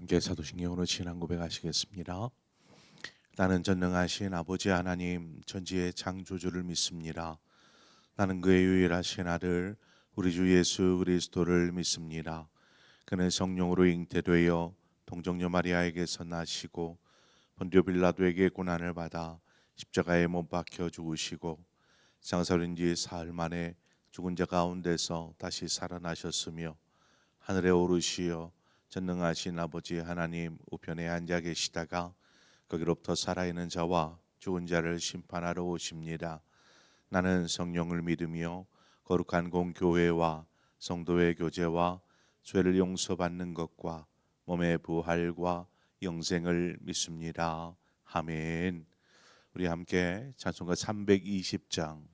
함께 사도신경으로 지난 고백하시겠습니다. 나는 전능하신 아버지 하나님 전지의 창조주를 믿습니다. 나는 그의 유일하신 아들 우리 주 예수 그리스도를 믿습니다. 그는 성령으로 잉태되어 동정녀 마리아에게서 나시고 본디오 빌라도에게 고난을 받아 십자가에 못 박혀 죽으시고 장사된 지 사흘 만에 죽은 자 가운데서 다시 살아나셨으며 하늘에 오르시어 전능하신 아버지 하나님 우편에 앉아 계시다가 거기로부터 살아있는 자와 죽은 자를 심판하러 오십니다. 나는 성령을 믿으며 거룩한 공교회와 성도의 교제와 죄를 용서받는 것과 몸의 부활과 영생을 믿습니다. 아멘. 우리 함께 찬송가 320장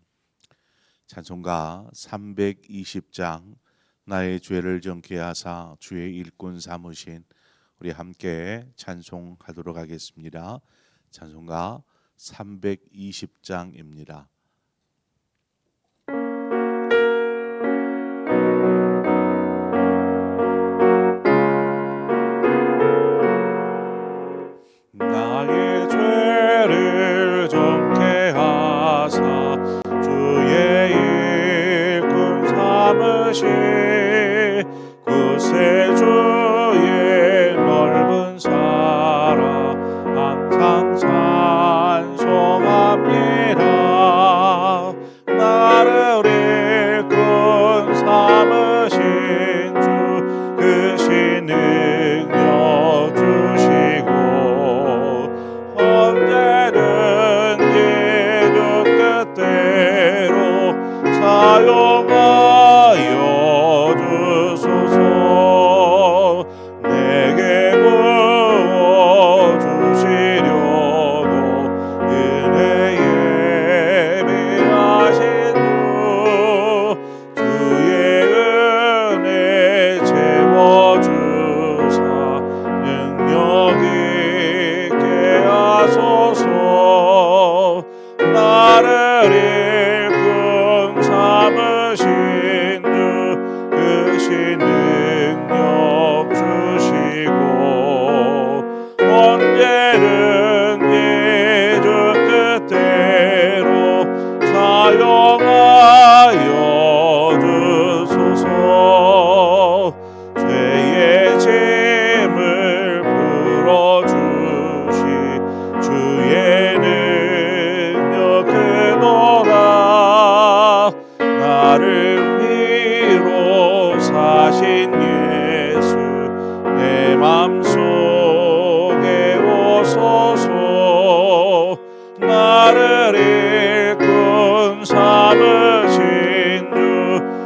나의 죄를 정케 하사 주의 일꾼 삼으신 우리 함께 찬송하도록 하겠습니다. 찬송가 320장입니다. 나의 죄를 정케 하사 주의 일꾼 삼으신 구세주의 넓은 사랑 항상 찬송합니다. 나를 일꾼 삼으신 주 그 신 능력 주시고 언제든지 주 뜻대로 사용하여 주소서. 내게 부어주시려고 은혜에 예비하신 주의 은혜 채워주사 능력 있게 하소서. 나를 일꾼 삼으신 주 그 신 능력 주시고 언제든지 주 뜻대로 사용하여 주소서. 죄의 짐을 풀어주시 주의 능력 크도다. 나를 위로 사신 예수 내 맘속에 오소서. 나를 일꾼 삼으신 주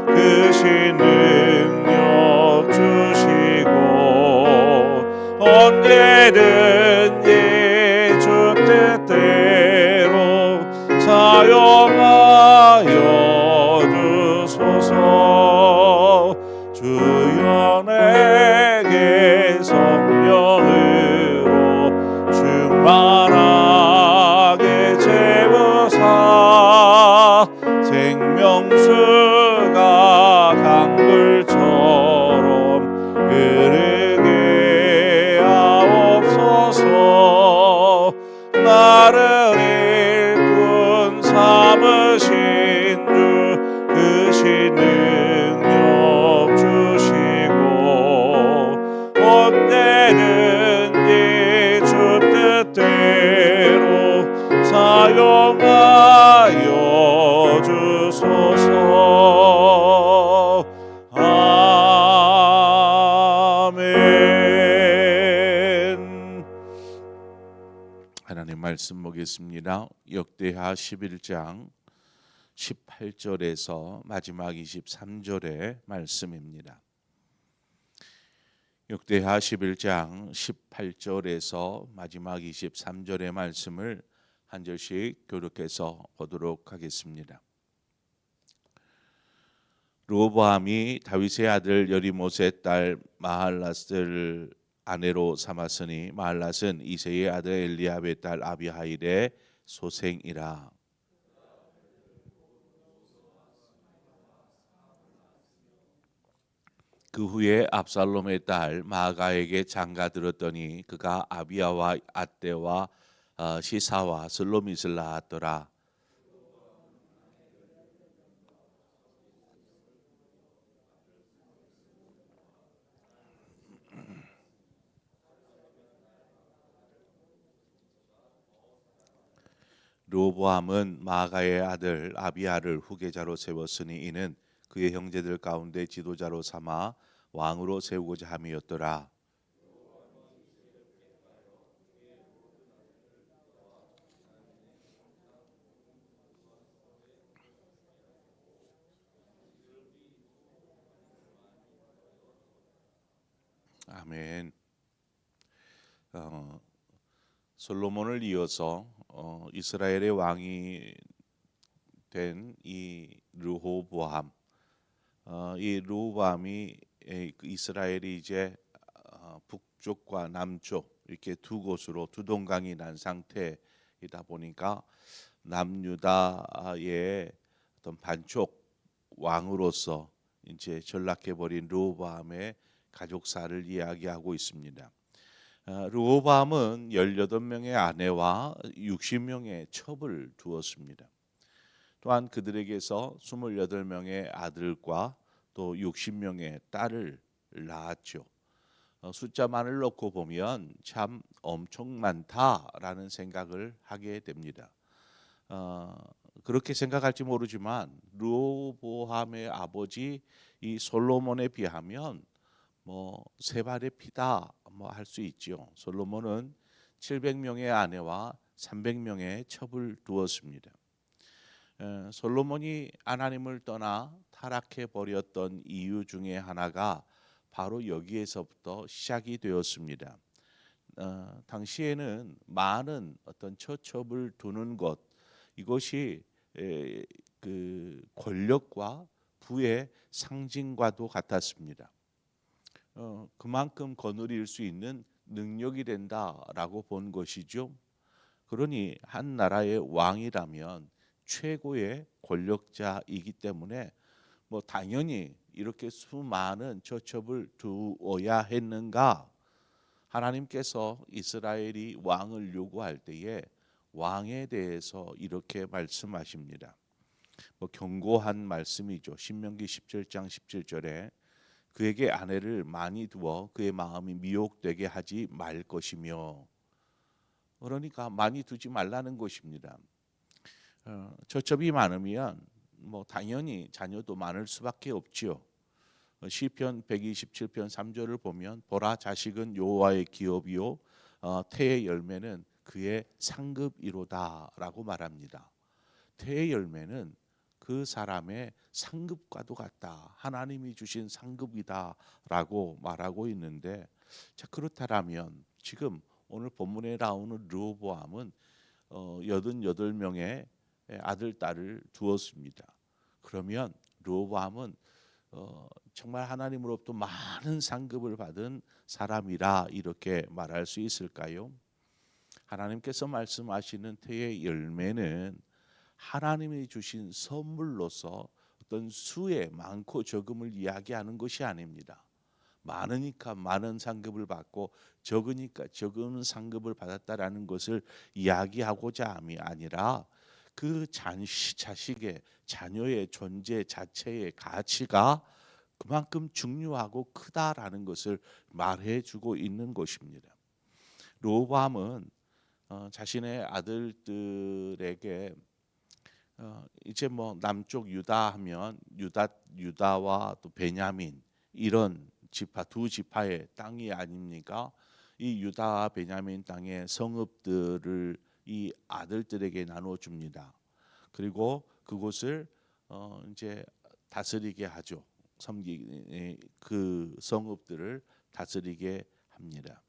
그 신 능력 주시고 언제든지 주 뜻대로 사용하여 주소서. 주여 내게 성령으로 충만하게 채우사 생명수가 강물처럼 흐르게 하옵소서. 나를 일꾼 삼으신 주 그 신 능력 주시고 언제든지 주 뜻대로 사용하여 주소서. 아멘. 하나님 말씀 보겠습니다. 역대하 11장 18절에서 마지막 23절의 말씀입니다. 역대하 11장 18절에서 마지막 23절의 말씀을 한 절씩 교독해서 보도록 하겠습니다. 르호보암이 다윗의 아들 여리못의 딸 마할랏을 아내로 삼았으니 마할랏은 이새의 아들 엘리압의 딸 아비하일의 소생이라. 그 후에 압살롬의 딸 마아가에게 장가 들었더니 그가 아비야와 앗대와 시사와 슬로밋을 낳았더라. 르호보암은 마아가의 아들 아비야를 후계자로 세웠으니 이는 그의 형제들 가운데 지도자로 삼아 왕으로 세우고자 함이었더라. 아멘. 어, 솔로몬을 이어서 이스라엘의 왕이 된 이 르호보암, 이 르호보암이 그 이스라엘이 이제 북쪽과 남쪽 이렇게 두 곳으로 두 동강이 난 상태이다 보니까 남유다의 어떤 반쪽 왕으로서 이제 전락해 버린 르호보암의 가족사를 이야기하고 있습니다. 르호보암은 18명의 아내와 60명의 첩을 두었습니다. 또한 그들에게서 28명의 아들과 또 60명의 딸을 낳았죠. 숫자만을 놓고 보면 참 엄청 많다라는 생각을 하게 됩니다. 어, 그렇게 생각할지 모르지만 르호보암의 아버지 이 솔로몬에 비하면 뭐 세 발의 피다 뭐 할 수 있죠. 솔로몬은 700명의 아내와 300명의 첩을 두었습니다. 솔로몬이 하나님을 떠나 타락해 버렸던 이유 중에 하나가 바로 여기에서부터 시작이 되었습니다. 당시에는 많은 어떤 처첩을 두는 것 이것이 그 권력과 부의 상징과도 같았습니다. 그만큼 거느릴 수 있는 능력이 된다라고 본 것이죠. 그러니 한 나라의 왕이라면 최고의 권력자이기 때문에 뭐 당연히 이렇게 수많은 처첩을 두어야 했는가? 하나님께서 이스라엘이 왕을 요구할 때에 왕에 대해서 이렇게 말씀하십니다. 뭐 견고한 말씀이죠. 신명기 17장 17절에 그에게 아내를 많이 두어 그의 마음이 미혹되게 하지 말 것이며, 그러니까 많이 두지 말라는 것입니다. 처첩이 많으면 뭐 당연히 자녀도 많을 수밖에 없지요. 시편 127편 3절을 보면 보라 자식은 여호와의 기업이요 태의 열매는 그의 상급이로다라고 말합니다. 태의 열매는 그 사람의 상급과도 같다. 하나님이 주신 상급이다라고 말하고 있는데, 자 그렇다면 지금 오늘 본문에 나오는 르호보암은 88명의 아들 딸을 두었습니다. 그러면 르호보암은 정말 하나님으로부터 많은 상급을 받은 사람이라 이렇게 말할 수 있을까요? 하나님께서 말씀하시는 태의 열매는 하나님이 주신 선물로서 어떤 수의 많고 적음을 이야기하는 것이 아닙니다. 많으니까 많은 상급을 받고 적으니까 적은 상급을 받았다라는 것을 이야기하고자 함이 아니라 그 자식의 자녀의 존재 자체의 가치가 그만큼 중요하고 크다라는 것을 말해주고 있는 것입니다. 르호보암은 자신의 아들들에게 이제 뭐 남쪽 유다 하면 유다와 또 베냐민 이런 지파 두 지파의 땅이 아닙니까? 이 유다와 베냐민 땅의 성읍들을 이 아들들에게 나눠 줍니다. 그리고 그곳을 이제 다스리게 하죠. 그 성읍들을 다스리게 합니다.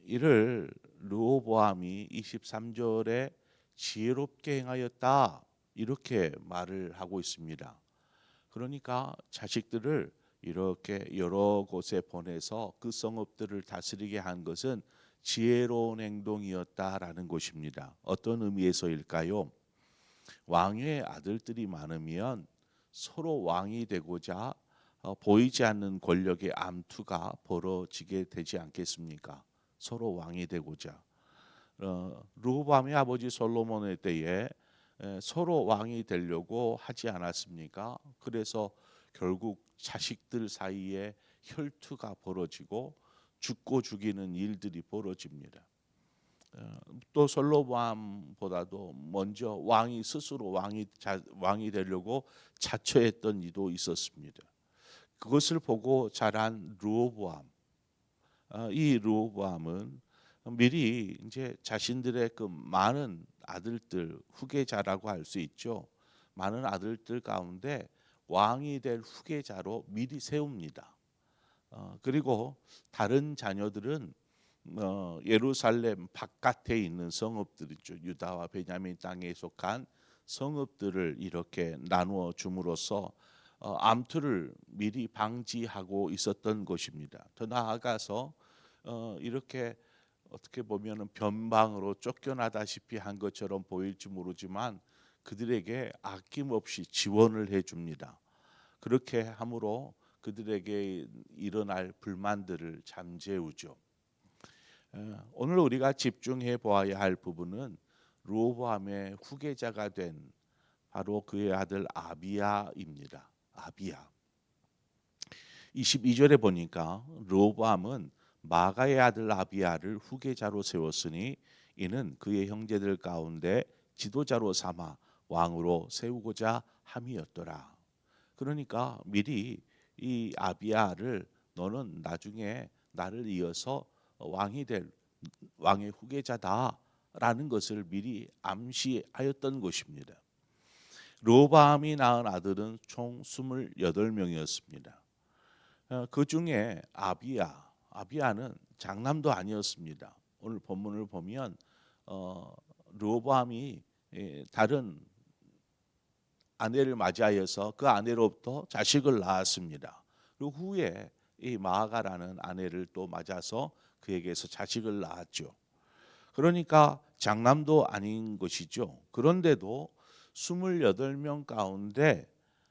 이를 르호보암이 23절에 지혜롭게 행하였다 이렇게 말을 하고 있습니다. 그러니까 자식들을 이렇게 여러 곳에 보내서 그 성읍들을 다스리게 한 것은 지혜로운 행동이었다라는 것입니다. 어떤 의미에서일까요? 왕의 아들들이 많으면 서로 왕이 되고자 보이지 않는 권력의 암투가 벌어지게 되지 않겠습니까? 서로 왕이 되고자. 르호보암의 아버지 솔로몬의 때에 서로 왕이 되려고 하지 않았습니까? 그래서 결국 자식들 사이에 혈투가 벌어지고 죽고 죽이는 일들이 벌어집니다. 또 솔로몬보다도 먼저 왕이 스스로 왕이 되려고 자처했던 이도 있었습니다. 그것을 보고 자란 르호보암, 이 르호보암은 미리 이제 자신들의 그 많은 아들들 후계자라고 할 수 있죠. 많은 아들들 가운데 왕이 될 후계자로 미리 세웁니다. 그리고 다른 자녀들은 예루살렘 바깥에 있는 성읍들이죠. 유다와 베냐민 땅에 속한 성읍들을 이렇게 나누어 줌으로써 암투를 미리 방지하고 있었던 것입니다. 더 나아가서 이렇게 어떻게 보면 변방으로 쫓겨나다시피 한 것처럼 보일지 모르지만 그들에게 아낌없이 지원을 해줍니다. 그렇게 함으로 그들에게 일어날 불만들을 잠재우죠. 오늘 우리가 집중해 보아야 할 부분은 르호보암의 후계자가 된 바로 그의 아들 아비야입니다. 아비야. 22절에 보니까 르호보암은 마가의 아들 아비야를 후계자로 세웠으니 이는 그의 형제들 가운데 지도자로 삼아 왕으로 세우고자 함이었더라. 그러니까 미리 이 아비야를 너는 나중에 나를 이어서 왕의 후계자다라는 것을 미리 암시하였던 것입니다. 르호보암이 낳은 아들은 총 28명이었습니다. 그 중에 아비야는 장남도 아니었습니다. 오늘 본문을 보면 르호보암이 다른 아내를 맞이하여서 그 아내로부터 자식을 낳았습니다. 그리고 후에 이 마아가라는 아내를 또 맞아서 그에게서 자식을 낳았죠. 그러니까 장남도 아닌 것이죠. 그런데도 28명 가운데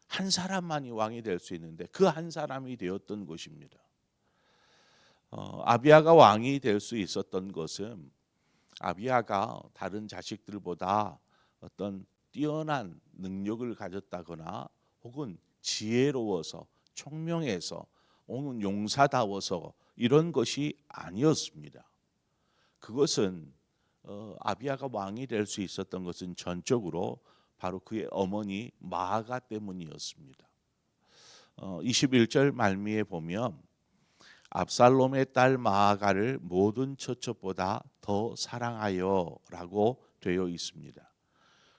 한 사람만이 왕이 될 수 있는데 그 한 사람이 되었던 것입니다. 아비야가 왕이 될 수 있었던 것은 아비야가 다른 자식들보다 어떤 뛰어난 능력을 가졌다거나 혹은 지혜로워서 총명해서 혹은 용사다워서 이런 것이 아니었습니다. 그것은 아비야가 왕이 될 수 있었던 것은 전적으로 바로 그의 어머니 마아가 때문이었습니다. 21절 말미에 보면 압살롬의 딸 마아가를 모든 처첩보다 더 사랑하여라고 되어 있습니다.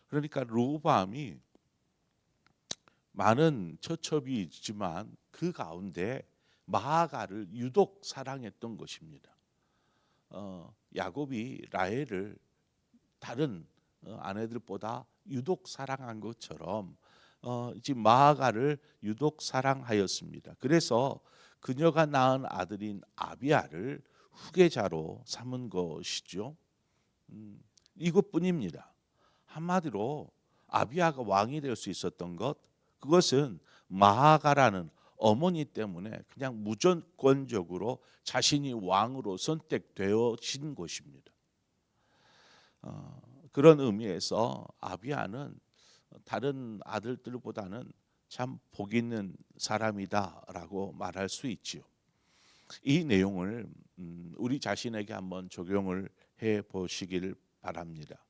그러니까 르호보암이 많은 처첩이 있지만 그 가운데 마아가를 유독 사랑했던 것입니다. 야곱이 라헬을 다른 아내들보다 유독 사랑한 것처럼 지금 마아가를 유독 사랑하였습니다. 그래서 그녀가 낳은 아들인 아비야를 후계자로 삼은 것이죠. 이것뿐입니다. 한마디로 아비야가 왕이 될 수 있었던 것, 그것은 마아가라는 어머니 때문에 그냥 무조건적으로 자신이 왕으로 선택되어진 것입니다. 그런 의미에서 아비야는 다른 아들들보다는 참 복 있는 사람이다라고 말할 수 있지요. 이 내용을 우리 자신에게 한번 적용을 해 보시길 바랍니다.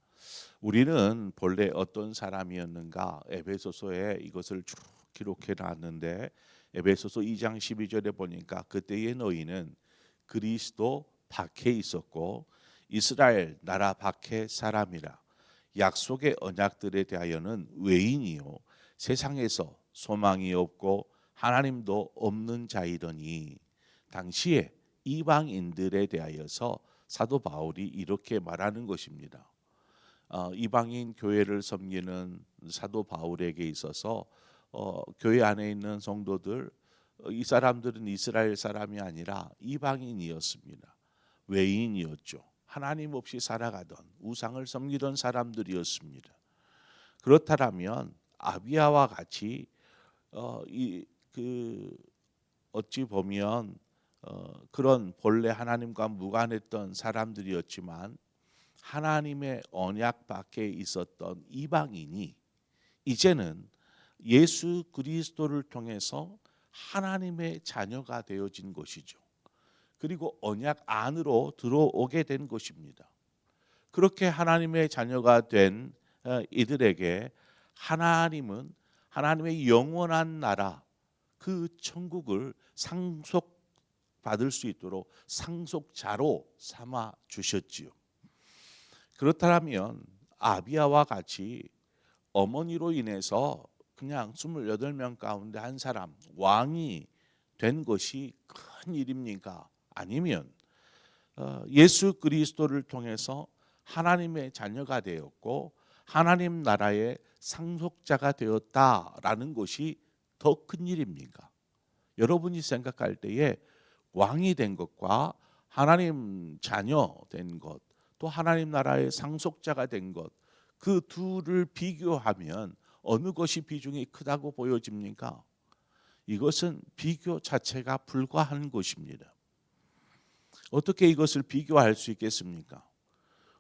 우리는 본래 어떤 사람이었는가 에베소서에 이것을 쭉 기록해 놨는데 에베소서 2장 12절에 보니까 그때의 너희는 그리스도 밖에 있었고 이스라엘 나라 밖의 사람이라 약속의 언약들에 대하여는 외인이요 세상에서 소망이 없고 하나님도 없는 자이더니 당시에 이방인들에 대하여서 사도 바울이 이렇게 말하는 것입니다. 이방인 교회를 섬기는 사도 바울에게 있어서 교회 안에 있는 성도들 이 사람들은 이스라엘 사람이 아니라 이방인이었습니다. 외인이었죠. 하나님 없이 살아가던 우상을 섬기던 사람들이었습니다. 그렇다면 아비야와 같이 그 어찌 보면 그런 본래 하나님과 무관했던 사람들이었지만 하나님의 언약 밖에 있었던 이방인이 이제는 예수 그리스도를 통해서 하나님의 자녀가 되어진 것이죠. 그리고 언약 안으로 들어오게 된 것입니다. 그렇게 하나님의 자녀가 된 이들에게 하나님은 하나님의 영원한 나라 그 천국을 상속받을 수 있도록 상속자로 삼아 주셨지요. 그렇다면 아비야와 같이 어머니로 인해서 그냥 28명 가운데 한 사람 왕이 된 것이 큰 일입니까? 아니면 예수 그리스도를 통해서 하나님의 자녀가 되었고 하나님 나라의 상속자가 되었다라는 것이 더 큰 일입니까? 여러분이 생각할 때에 왕이 된 것과 하나님 자녀 된 것, 또 하나님 나라의 상속자가 된 것, 그 둘을 비교하면 어느 것이 비중이 크다고 보여집니까? 이것은 비교 자체가 불가한 것입니다. 어떻게 이것을 비교할 수 있겠습니까?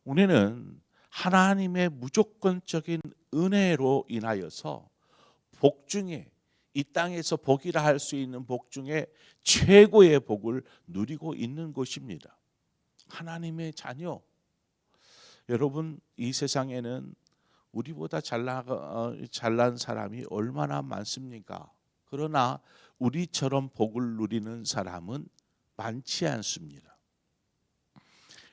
우리는 하나님의 무조건적인 은혜로 인하여서 복 중에 이 땅에서 복이라 할 수 있는 복 중에 최고의 복을 누리고 있는 것입니다. 하나님의 자녀. 여러분, 이 세상에는 우리보다 잘난 사람이 얼마나 많습니까? 그러나 우리처럼 복을 누리는 사람은 많지 않습니다.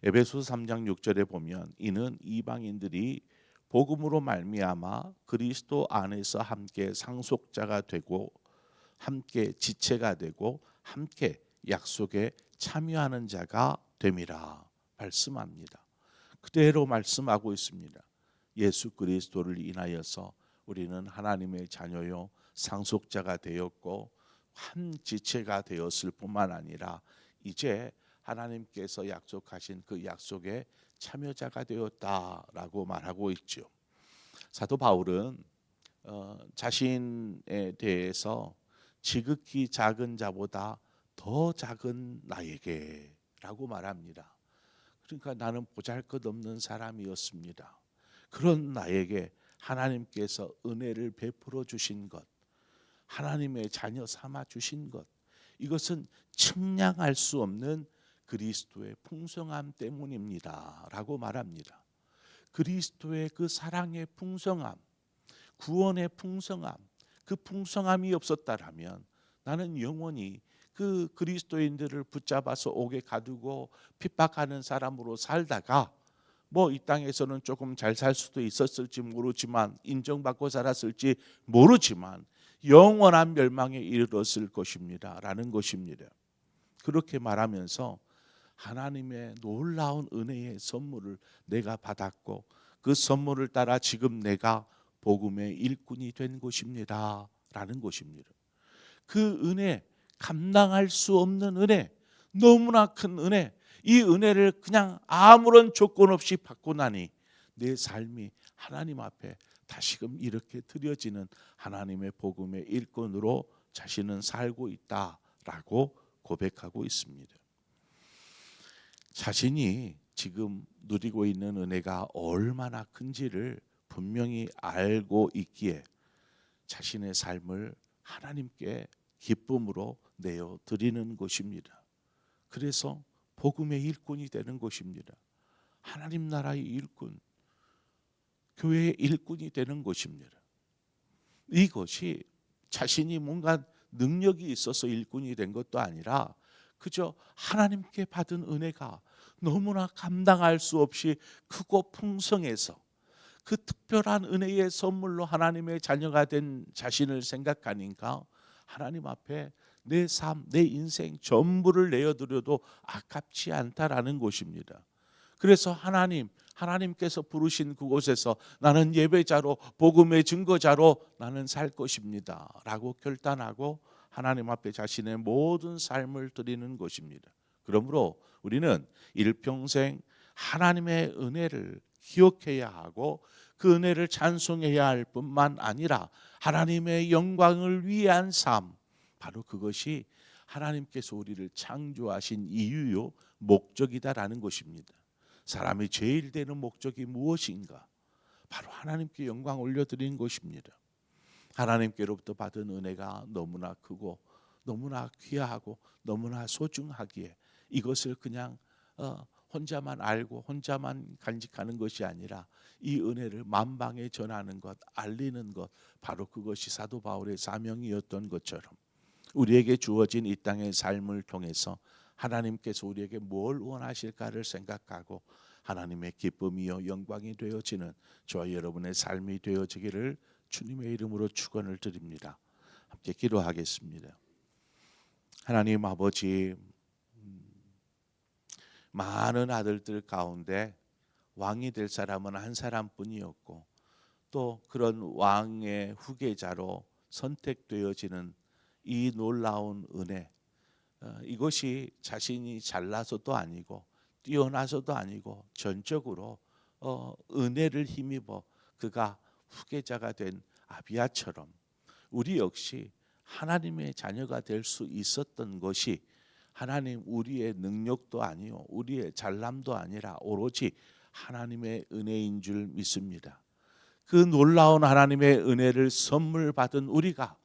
에베소서 3장 6절에 보면 이는 이방인들이 복음으로 말미암아 그리스도 안에서 함께 상속자가 되고 함께 지체가 되고 함께 약속에 참여하는 자가 됨이라 말씀합니다. 그대로 말씀하고 있습니다. 예수 그리스도를 인하여서 우리는 하나님의 자녀요 상속자가 되었고 한 지체가 되었을 뿐만 아니라 이제 하나님께서 약속하신 그 약속에 참여자가 되었다라고 말하고 있죠. 사도 바울은 자신에 대해서 지극히 작은 자보다 더 작은 나에게라고 말합니다. 그러니까 나는 보잘것없는 사람이었습니다. 그런 나에게 하나님께서 은혜를 베풀어 주신 것, 하나님의 자녀 삼아 주신 것, 이것은 측량할 수 없는 그리스도의 풍성함 때문입니다 라고 말합니다. 그리스도의 그 사랑의 풍성함, 구원의 풍성함, 그 풍성함이 없었다라면 나는 영원히 그 그리스도인들을 붙잡아서 옥에 가두고 핍박하는 사람으로 살다가 뭐 이 땅에서는 조금 잘 살 수도 있었을지 모르지만 인정받고 살았을지 모르지만 영원한 멸망에 이르렀을 것입니다 라는 것입니다. 그렇게 말하면서 하나님의 놀라운 은혜의 선물을 내가 받았고 그 선물을 따라 지금 내가 복음의 일꾼이 된 것입니다 라는 것입니다. 그 은혜, 감당할 수 없는 은혜, 너무나 큰 은혜, 이 은혜를 그냥 아무런 조건 없이 받고 나니 내 삶이 하나님 앞에 다시금 이렇게 드려지는 하나님의 복음의 일꾼으로 자신은 살고 있다라고 고백하고 있습니다. 자신이 지금 누리고 있는 은혜가 얼마나 큰지를 분명히 알고 있기에 자신의 삶을 하나님께 기쁨으로 내어 드리는 것입니다. 그래서 복음의 일꾼이 되는 것입니다. 하나님 나라의 일꾼, 교회의 일꾼이 되는 것입니다. 이것이 자신이 뭔가 능력이 있어서 일꾼이 된 것도 아니라 그저 하나님께 받은 은혜가 너무나 감당할 수 없이 크고 풍성해서 그 특별한 은혜의 선물로 하나님의 자녀가 된 자신을 생각하니까 하나님 앞에 내 삶, 내 인생 전부를 내어드려도 아깝지 않다라는 것입니다. 그래서 하나님께서 부르신 그곳에서 나는 예배자로 복음의 증거자로 나는 살 것입니다 라고 결단하고 하나님 앞에 자신의 모든 삶을 드리는 것입니다. 그러므로 우리는 일평생 하나님의 은혜를 기억해야 하고 그 은혜를 찬송해야 할 뿐만 아니라 하나님의 영광을 위한 삶, 바로 그것이 하나님께서 우리를 창조하신 이유요 목적이다라는 것입니다. 사람이 제일 되는 목적이 무엇인가? 바로 하나님께 영광 올려드리는 것입니다. 하나님께로부터 받은 은혜가 너무나 크고 너무나 귀하고 너무나 소중하기에 이것을 그냥 혼자만 알고 혼자만 간직하는 것이 아니라 이 은혜를 만방에 전하는 것, 알리는 것, 바로 그것이 사도 바울의 사명이었던 것처럼 우리에게 주어진 이 땅의 삶을 통해서 하나님께서 우리에게 뭘 원하실까를 생각하고 하나님의 기쁨이요 영광이 되어지는 저와 여러분의 삶이 되어지기를 주님의 이름으로 축원을 드립니다. 함께 기도하겠습니다. 하나님 아버지, 많은 아들들 가운데 왕이 될 사람은 한 사람뿐이었고 또 그런 왕의 후계자로 선택되어지는 이 놀라운 은혜, 이것이 자신이 잘나서도 아니고 뛰어나서도 아니고 전적으로 은혜를 힘입어 그가 후계자가 된 아비야처럼 우리 역시 하나님의 자녀가 될 수 있었던 것이 하나님 우리의 능력도 아니요 우리의 잘남도 아니라 오로지 하나님의 은혜인 줄 믿습니다. 그 놀라운 하나님의 은혜를 선물 받은 우리가,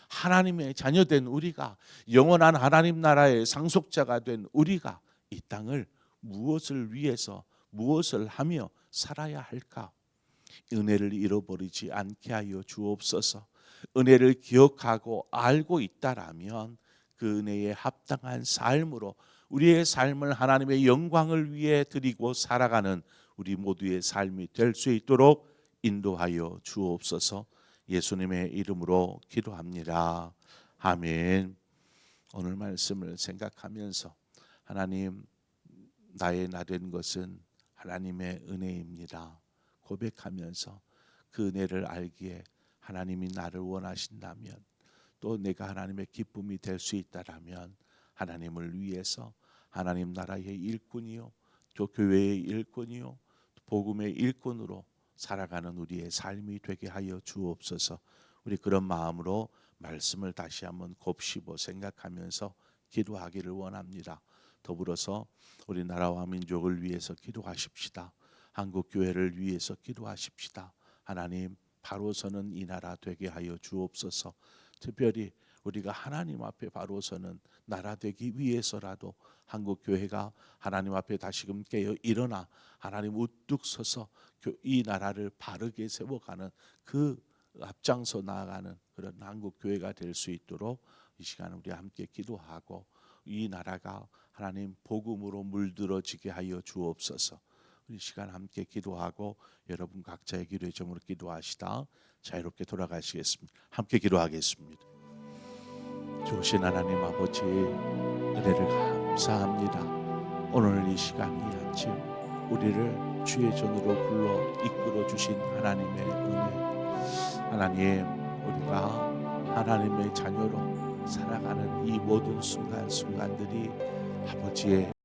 하나님의 자녀된 우리가, 영원한 하나님 나라의 상속자가 된 우리가 이 땅을 무엇을 위해서 무엇을 하며 살아야 할까? 은혜를 잃어버리지 않게 하여 주옵소서. 은혜를 기억하고 알고 있다라면 그 은혜에 합당한 삶으로 우리의 삶을 하나님의 영광을 위해 드리고 살아가는 우리 모두의 삶이 될 수 있도록 인도하여 주옵소서. 예수님의 이름으로 기도합니다. 아멘. 오늘 말씀을 생각하면서 하나님, 나의 나 된 것은 하나님의 은혜입니다 고백하면서 그 은혜를 알기에 하나님이 나를 원하신다면 또 내가 하나님의 기쁨이 될 수 있다라면 하나님을 위해서 하나님 나라의 일꾼이요 또 교회의 일꾼이요 복음의 일꾼으로 살아가는 우리의 삶이 되게 하여 주옵소서. 우리 그런 마음으로 말씀을 다시 한번 곱씹어 생각하면서 기도하기를 원합니다. 더불어서 우리나라와 민족을 위해서 기도하십시다. 한국교회를 위해서 기도하십시다. 하나님, 바로 서는 이 나라 되게 하여 주옵소서. 특별히 우리가 하나님 앞에 바로 서는 나라 되기 위해서라도 한국교회가 하나님 앞에 다시금 깨어 일어나 하나님 우뚝 서서 이 나라를 바르게 세워가는 그 앞장서 나아가는 그런 한국교회가 될 수 있도록 이 시간 우리 함께 기도하고 이 나라가 하나님 복음으로 물들어지게 하여 주옵소서. 우리 시간 함께 기도하고 여러분 각자의 기도의 점으로 기도하시다 자유롭게 돌아가시겠습니다. 함께 기도하겠습니다. 좋으신 하나님 아버지, 은혜를 감사합니다. 오늘 이 시간 이 아침 우리를 주의 전으로 불러 이끌어 주신 하나님의 은혜, 하나님 우리가 하나님의 자녀로 살아가는 이 모든 순간순간들이 아버지의